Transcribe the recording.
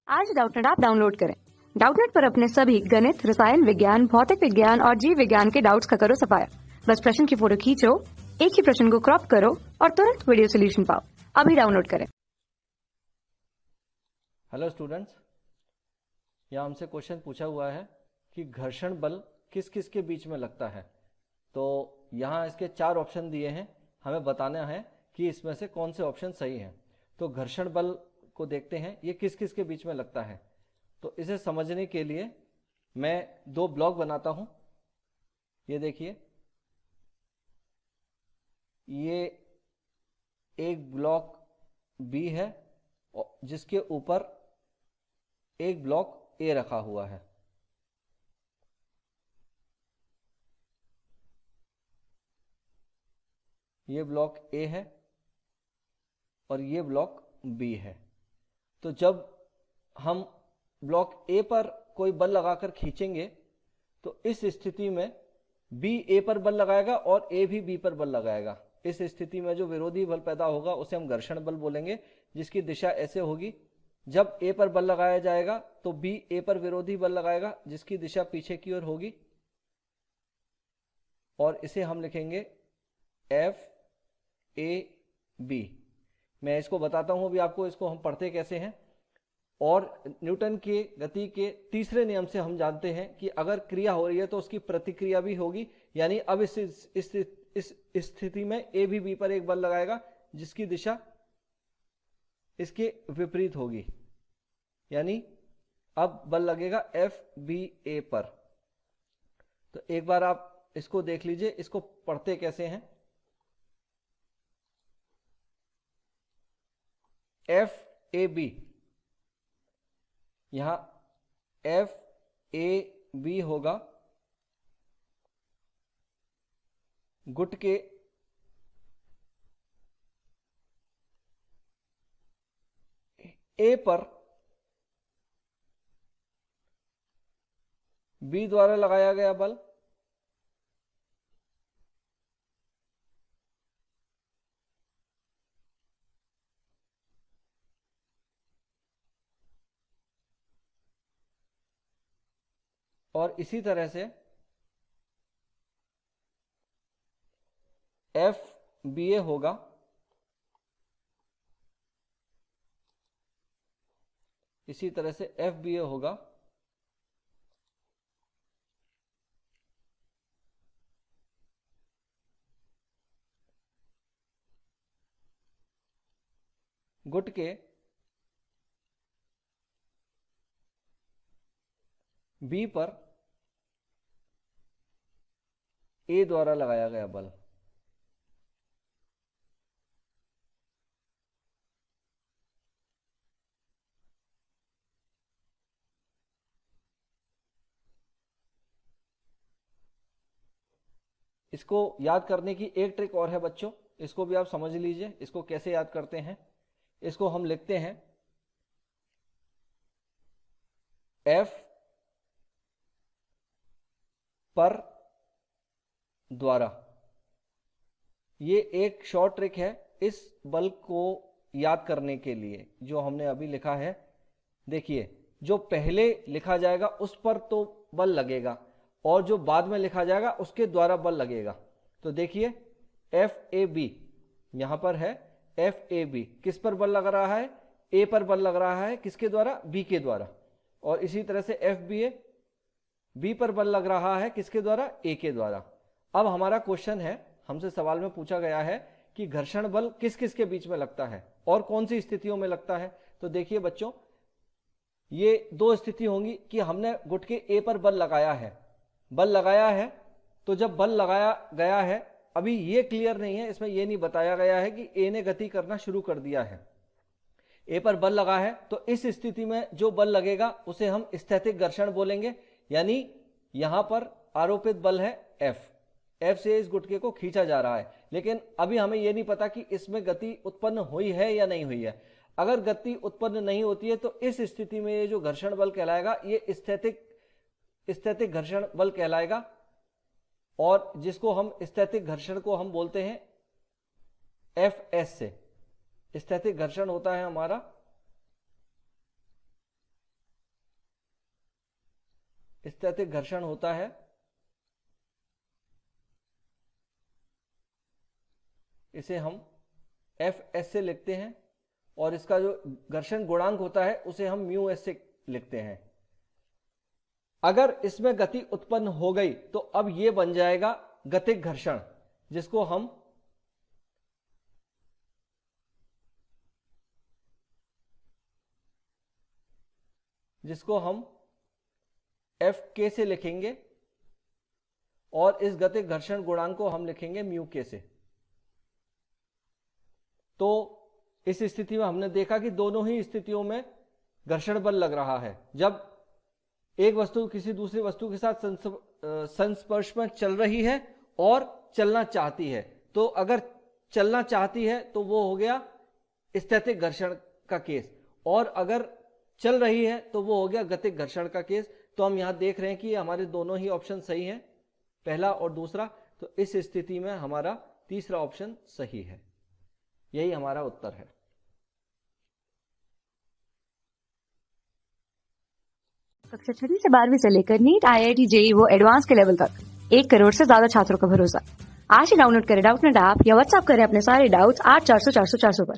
आज Doubtnut app download करें। Doubtnut पर अपने सभी गणित, रसायन विज्ञान, भौतिक विज्ञान और जीव विज्ञान के डाउट्स का करो सफाया। बस प्रश्न की फोटो खींचो, एक ही प्रश्न को क्रॉप करो और तुरंत वीडियो सोल्यूशन पाओ। अभी डाउनलोड करें। हेलो स्टूडेंट्स, यहाँ हमसे क्वेश्चन पूछा हुआ है कि घर्षण बल किस किस के बीच में लगता है। तो यहाँ इसके 4 ऑप्शन दिए हैं, हमें बताना है कि इसमें से कौन से ऑप्शन सही हैं। तो घर्षण बल को देखते हैं, ये किस किस के बीच में लगता है। तो इसे समझने के लिए मैं 2 ब्लॉक बनाता हूँ। ये देखिए, ये एक ब्लॉक बी है जिसके ऊपर एक ब्लॉक ए रखा हुआ है। ये ब्लॉक ए है और ये ब्लॉक बी है। तो जब हम ब्लॉक ए पर कोई बल लगाकर खींचेंगे तो इस स्थिति में बी ए पर बल लगाएगा और ए भी बी पर बल लगाएगा। इस स्थिति में जो विरोधी बल पैदा होगा उसे हम घर्षण बल बोलेंगे, जिसकी दिशा ऐसे होगी। जब ए पर बल लगाया जाएगा तो बी ए पर विरोधी बल लगाएगा, जिसकी दिशा पीछे की ओर होगी, और इसे हम लिखेंगे एफ ए बी। मैं इसको बताता हूं अभी आपको, इसको हम पढ़ते कैसे हैं। और न्यूटन के गति के तीसरे नियम से हम जानते हैं कि अगर क्रिया हो रही है तो उसकी प्रतिक्रिया भी होगी। यानी अब इस स्थिति में ए भी बी पर एक बल लगाएगा जिसकी दिशा इसके विपरीत होगी। यानी अब बल लगेगा एफ बी ए पर। तो एक बार आप इसको देख लीजिए, इसको पढ़ते कैसे हैं। एफ ए बी, यहां एफ ए बी होगा गुट के ए पर बी द्वारा लगाया गया बल और इसी तरह से एफ बी ए होगा इसी तरह से एफ बी ए होगा गुट के बी पर ए द्वारा लगाया गया बल। इसको याद करने की एक ट्रिक और है बच्चों, इसको भी आप समझ लीजिए। इसको कैसे याद करते हैं, इसको हम लिखते हैं एफ पर द्वारा। ये एक शॉर्ट ट्रिक है इस बल को याद करने के लिए जो हमने अभी लिखा है। देखिए, जो पहले लिखा जाएगा उस पर तो बल लगेगा और जो बाद में लिखा जाएगा उसके द्वारा बल लगेगा। तो देखिए, एफ ए बी यहां पर है। एफ ए बी किस पर बल लग रहा है? ए पर बल लग रहा है। किसके द्वारा? बी के द्वारा। और इसी तरह से एफ बी ए बी पर बल लग रहा है। किसके द्वारा? ए के द्वारा। अब हमारा क्वेश्चन है, हमसे सवाल में पूछा गया है कि घर्षण बल किस किस के बीच में लगता है और कौन सी स्थितियों में लगता है। तो देखिए बच्चों, ये 2 स्थिति होंगी कि हमने गुट के ए पर बल लगाया है। बल लगाया है तो जब बल लगाया गया है, अभी ये क्लियर नहीं है, इसमें ये नहीं बताया गया है कि ए ने गति करना शुरू कर दिया है। ए पर बल लगा है तो इस स्थिति में जो बल लगेगा उसे हम स्थैतिक घर्षण बोलेंगे। यानी यहां पर आरोपित बल है एफ। एफ से इस गुटके को खींचा जा रहा है, लेकिन अभी हमें यह नहीं पता कि इसमें गति उत्पन्न हुई है या नहीं हुई है। अगर गति उत्पन्न नहीं होती है तो इस स्थिति में ये जो घर्षण बल कहलाएगा ये स्थैतिक घर्षण बल कहलाएगा। और जिसको हम स्थैतिक घर्षण को हम बोलते हैं एफ एस से। स्थैतिक घर्षण होता है हमारा स्थैतिक घर्षण होता है इसे हम Fs से लिखते हैं और इसका जो घर्षण गुणांक होता है उसे हम μs से लिखते हैं। अगर इसमें गति उत्पन्न हो गई तो अब यह बन जाएगा गतिक घर्षण, जिसको हम Fk से लिखेंगे और इस गतिक घर्षण गुणांक को हम लिखेंगे μk से। तो इस स्थिति में हमने देखा कि दोनों ही स्थितियों में घर्षण बल लग रहा है। जब एक वस्तु किसी दूसरी वस्तु के साथ संस्पर्श में चल रही है और चलना चाहती है, तो अगर चलना चाहती है तो वो हो गया स्थैतिक घर्षण का केस, और अगर चल रही है तो वो हो गया गतिक घर्षण का केस। तो हम यहां देख रहे हैं कि हमारे दोनों ही ऑप्शन सही हैं, पहला और दूसरा। तो इस स्थिति में हमारा तीसरा ऑप्शन सही है, यही हमारा उत्तर है। कक्षा 6वीं से 12वीं से लेकर नीट, IIT, JEE वो एडवांस के लेवल तक 1 करोड़ से ज्यादा छात्रों का भरोसा। आज ही डाउनलोड करें डाउटनेट ऐप या व्हाट्सएप करें अपने सारे डाउट्स 8400 400 400 पर।